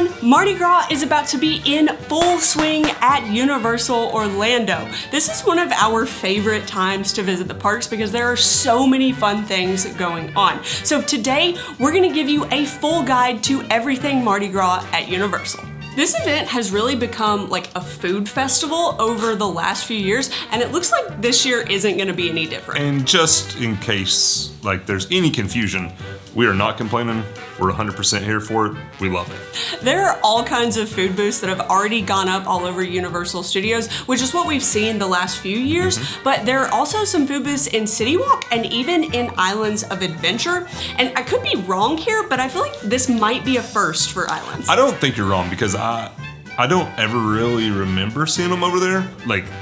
everyone! Mardi Gras is about to be in full swing at Universal Orlando. This is one of our favorite times to visit the parks because there are so many fun things going on. So today, we're going to give you a full guide to everything Mardi Gras at Universal. This event has really become like a food festival over the last few years, and it looks like this year isn't going to be any different. And just in case there's any confusion, we are not complaining. We're 100% here for it. We love it. There are all kinds of food booths that have already gone up all over Universal Studios, which is what we've seen the last few years, but there are also some food booths in City Walk and even in Islands of Adventure. And I could be wrong here, but I feel like this might be a first for Islands. I don't think you're wrong because I don't ever really remember seeing them over there.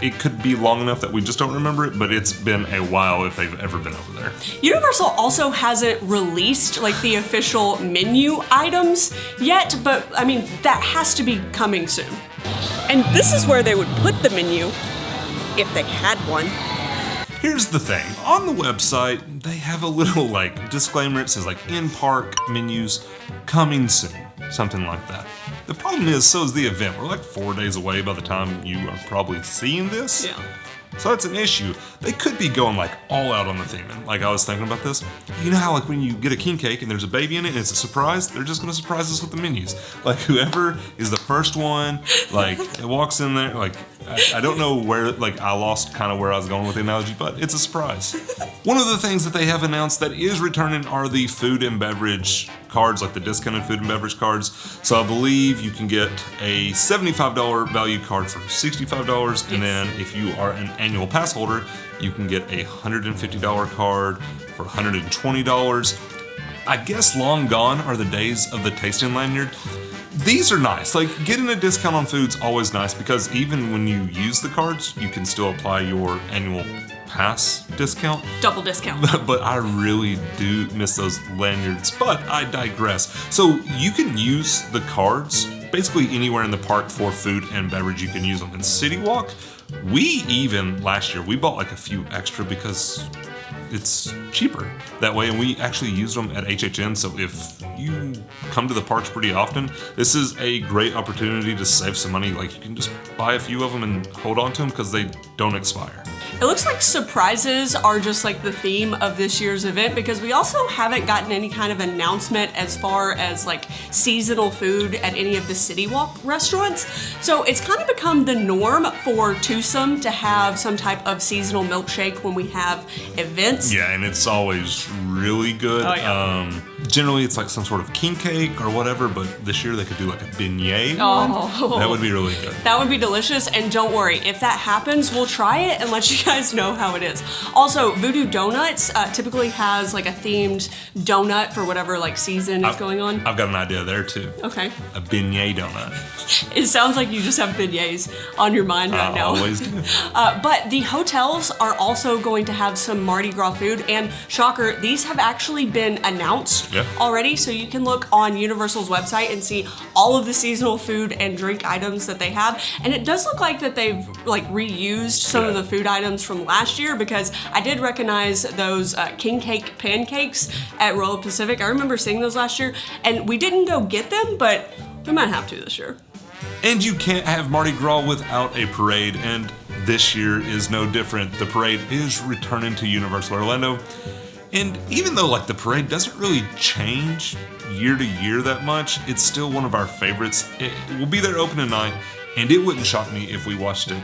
It could be long enough that we just don't remember it, but it's been a while if they've ever been over there. Universal also hasn't released the official menu items yet, but I mean, that has to be coming soon. And this is where they would put the menu, if they had one. Here's the thing. On the website, they have a little disclaimer. It says in-park menus coming soon. Something like that. The problem is, so is the event. We're 4 days away by the time you are probably seeing this. Yeah. So that's an issue. They could be going all out on the theme. And I was thinking about this. You know how when you get a king cake and there's a baby in it and it's a surprise? They're just gonna surprise us with the menus. Whoever is the first one, it walks in there, I don't know where, I lost kind of where I was going with the analogy, but it's a surprise. One of the things that they have announced that is returning are the food and beverage cards, the discounted food and beverage cards. So I believe you can get a $75 value card for $65, and then if you are an annual pass holder, you can get a $150 card for $120. I guess long gone are the days of the tasting lanyard. These are nice. Getting a discount on food's always nice because even when you use the cards, you can still apply your annual pass discount. Double discount. But I really do miss those lanyards, but I digress. So you can use the cards basically anywhere in the park for food and beverage. You can use them in City Walk. We even, last year, we bought a few extra because it's cheaper that way, and we actually use them at HHN. So if you come to the parks pretty often, this is a great opportunity to save some money. You can just buy a few of them and hold on to them because they don't expire. It looks like surprises are just the theme of this year's event because we also haven't gotten any kind of announcement as far as seasonal food at any of the City Walk restaurants. So it's kind of become the norm for Twosome to have some type of seasonal milkshake when we have events. Yeah, and it's always really good. Oh, yeah. Generally, it's some sort of king cake or whatever, but this year they could do a beignet one. That would be really good. That would be delicious, and don't worry, if that happens, we'll try it and let you guys know how it is. Also, Voodoo Donuts typically has a themed donut for whatever season is going on. I've got an idea there too. Okay. A beignet donut. It sounds like you just have beignets on your mind right now. I always do. But the hotels are also going to have some Mardi Gras food, and shocker, these have actually been announced already, so you can look on Universal's website and see all of the seasonal food and drink items that they have. And it does look like that they've reused some of the food items from last year because I did recognize those king cake pancakes at Royal Pacific. I remember seeing those last year, and we didn't go get them, but we might have to this year. And you can't have Mardi Gras without a parade, and this year is no different. The parade is returning to Universal Orlando. And even though the parade doesn't really change year to year that much, it's still one of our favorites. It will be there opening night, and it wouldn't shock me if we watched it,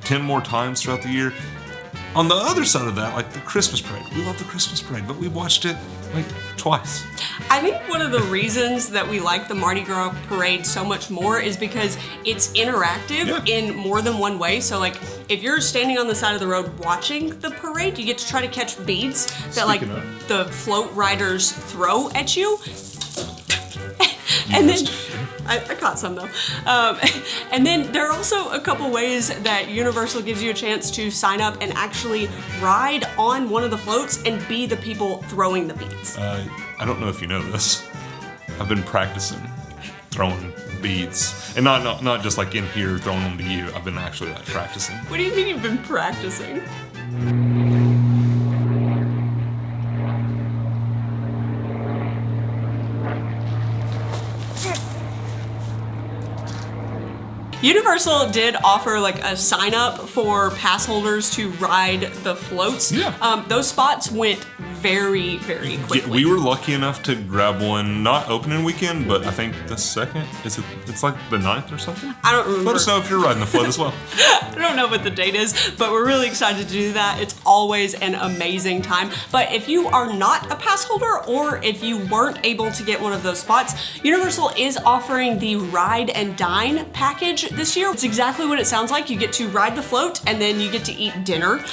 10 more times throughout the year. On the other side of that, the Christmas parade. We love the Christmas parade, but we watched it twice. I think one of the reasons that we like the Mardi Gras parade so much more is because it's interactive in more than one way. So if you're standing on the side of the road watching the parade, you get to try to catch beads that the float riders throw at you. And then I caught some though. And then there are also a couple ways that Universal gives you a chance to sign up and actually ride on one of the floats and be the people throwing the beads. I don't know if you know this. I've been practicing throwing beads, and not just in here throwing them to you. I've been actually practicing. What do you mean you've been practicing? Universal did offer like a sign up for pass holders to ride the floats. Yeah. Those spots went very, very quickly. Yeah, we were lucky enough to grab one, not opening weekend, but I think the second. It's like the 9th or something? I don't remember. Let us know if you're riding the float as well. I don't know what the date is, but we're really excited to do that. It's always an amazing time. But if you are not a pass holder, or if you weren't able to get one of those spots, Universal is offering the Ride and Dine package this year. It's exactly what it sounds like. You get to ride the float and then you get to eat dinner.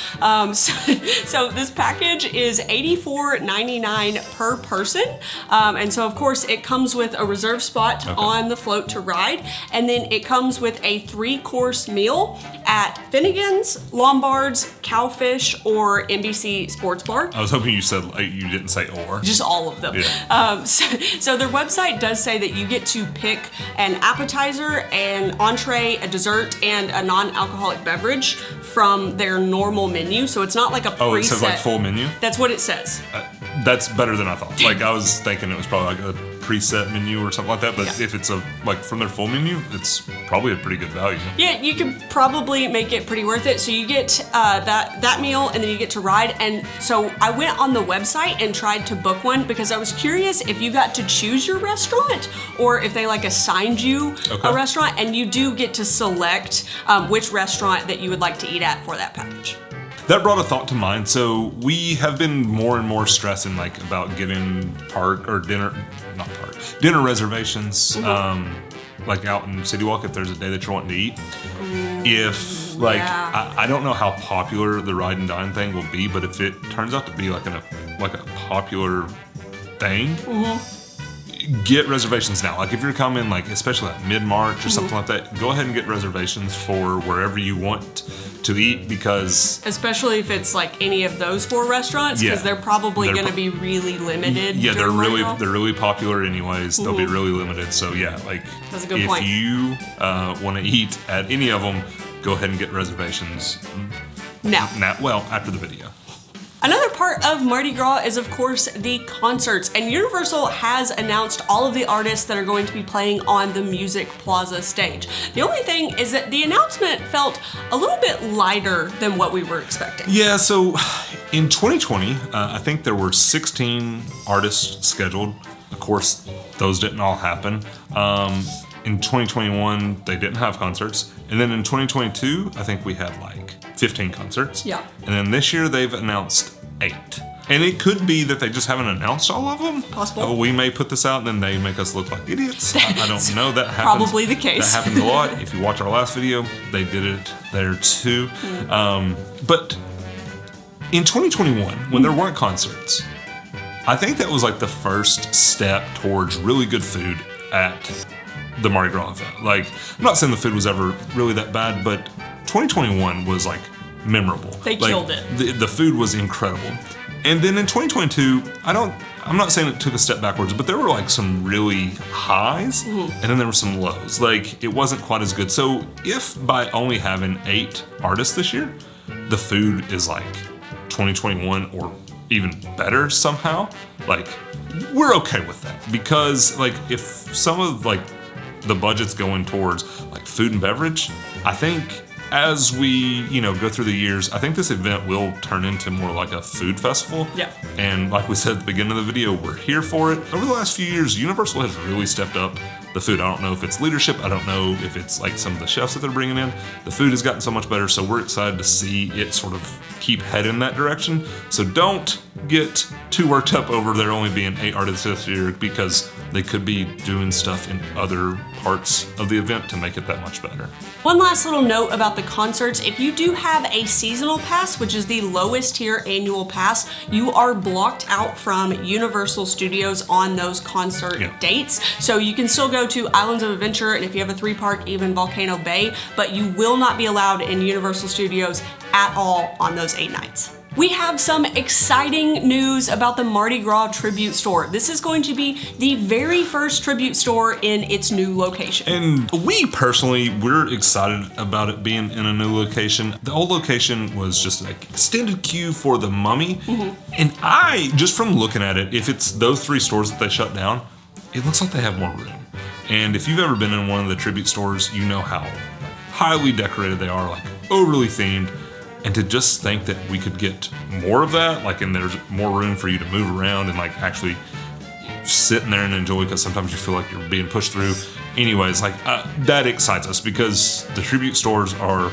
So this package is $84.99 per person. And so of course it comes with a reserved spot on the float to ride. And then it comes with a 3-course meal at Finnegan's, Lombard's, Cowfish, or NBC Sports Bar. I was hoping you said, you didn't say or. Just all of them. Yeah. So their website does say that you get to pick an appetizer, an entree, a dessert, and a non-alcoholic beverage from their normal menu. So it's not like a preset. Oh, it says like full menu? That's what it says. That's better than I thought. Like, I was thinking it was probably like a preset menu or something like that, but if it's from their full menu, it's probably a pretty good value. Yeah, you could probably make it pretty worth it. So you get that meal, and then you get to ride. And so I went on the website and tried to book one because I was curious if you got to choose your restaurant or if they assigned you a restaurant, and you do get to select which restaurant that you would like to eat at for that package. That brought a thought to mind. So we have been more and more stressing about getting dinner reservations, out in City Walk if there's a day that you're wanting to eat. I don't know how popular the Ride and Dine thing will be, but if it turns out to be a popular thing, get reservations now. If you're coming especially mid-March or something like that, go ahead and get reservations for wherever you want to eat, because especially if it's any of those 4 restaurants, because they're probably going to be really limited. Yeah, they're really popular anyways. They'll be really limited. So yeah, that's a good point. If you want to eat at any of them, go ahead and get reservations now. After the video. Another part of Mardi Gras is, of course, the concerts, and Universal has announced all of the artists that are going to be playing on the Music Plaza stage. The only thing is that the announcement felt a little bit lighter than what we were expecting. Yeah, so in 2020, I think there were 16 artists scheduled. Of course, those didn't all happen. In 2021, they didn't have concerts. And then in 2022, I think we had 15 concerts. Yeah. And then this year, they've announced 8. And it could be that they just haven't announced all of them. Possible. We may put this out and then they make us look like idiots. I don't know. That happens. Probably the case. That happens a lot. If you watch our last video, they did it there too. But in 2021, when there weren't concerts, I think that was the first step towards really good food at the Mardi Gras event. I'm not saying the food was ever really that bad, but 2021 was memorable. They killed it. The food was incredible. And then in 2022, I'm not saying it took a step backwards, but there were some really highs, and then there were some lows. It wasn't quite as good. So if by only having 8 artists this year, the food is 2021 or even better somehow, we're okay with that. Because if some of the budget's going towards food and beverage, I think as we go through the years, I think this event will turn into more like a food festival. Yeah. And like we said at the beginning of the video, we're here for it. Over the last few years, Universal has really stepped up the food. I don't know if it's leadership. I don't know if it's some of the chefs that they're bringing in. The food has gotten so much better, so we're excited to see it sort of keep heading that direction. So don't get too worked up over there only being 8 artists this year, because they could be doing stuff in other parts of the event to make it that much better. One last little note about the concerts. If you do have a seasonal pass, which is the lowest tier annual pass, you are blocked out from Universal Studios on those concert dates. So you can still go to Islands of Adventure, and if you have a 3-park, even Volcano Bay, but you will not be allowed in Universal Studios at all on those 8 nights. We have some exciting news about the Mardi Gras Tribute Store. This is going to be the very first tribute store in its new location. And we're excited about it being in a new location. The old location was just extended queue for the Mummy. And just from looking at it, if it's those 3 stores that they shut down, it looks like they have more room. And if you've ever been in one of the tribute stores, you know how highly decorated they are, like overly themed. And to just think that we could get more of that, like, and there's more room for you to move around and like actually sit in there and enjoy, because sometimes you feel like you're being pushed through. Anyways, like that excites us because the tribute stores are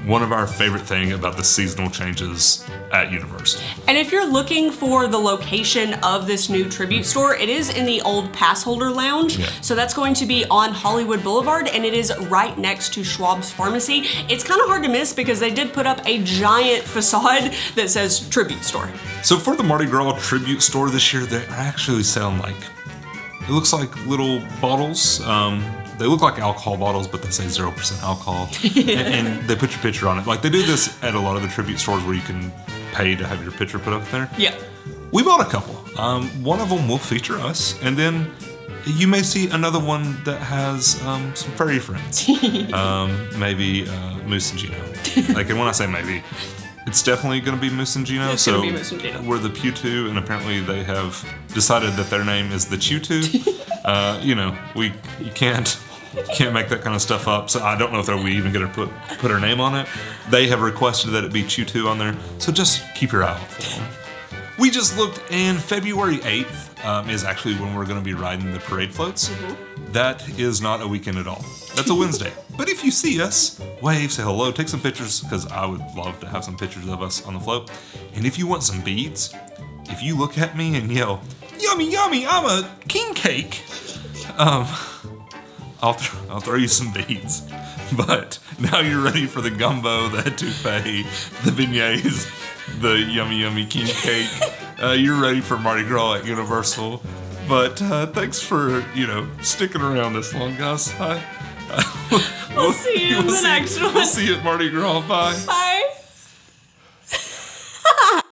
one of our favorite thing about the seasonal changes at Universal. And if you're looking for the location of this new tribute store, it is in the old Passholder Lounge. Yeah. So that's going to be on Hollywood Boulevard, and it is right next to Schwab's Pharmacy. It's kind of hard to miss because they did put up a giant facade that says tribute store. So for the Mardi Gras tribute store this year, they're actually selling like, it looks like little bottles. They look like alcohol bottles, but they say 0% alcohol. and they put your picture on it. Like they do this at a lot of the tribute stores where you can pay to have your picture put up there. Yeah. We bought a couple. One of them will feature us, and then you may see another one that has some furry friends. Maybe Moose and Gino. Like, and when I say maybe, it's definitely going to be Moose and Gino. It's gonna be Moose and Gino. We're the Pugh 2, and apparently they have decided that their name is the Chew 2. You know, you can't make that kind of stuff up. So I don't know if we even going to put her name on it. They have requested that it be Chew 2 on there. So just keep your eye out for them. We just looked, and February 8th is actually when we're going to be riding the parade floats. Mm-hmm. That is not a weekend at all. That's a Wednesday. But if you see us, wave, say hello, take some pictures, because I would love to have some pictures of us on the float. And if you want some beads, if you look at me and yell, "Yummy, yummy, I'm a king cake," I'll throw you some beads. But now you're ready for the gumbo, the etouffee, the beignets, the yummy, yummy king cake. You're ready for Mardi Gras at Universal. But thanks for, sticking around this long, guys. We'll see you in the next one. We'll see you at Mardi Gras. Bye. Bye.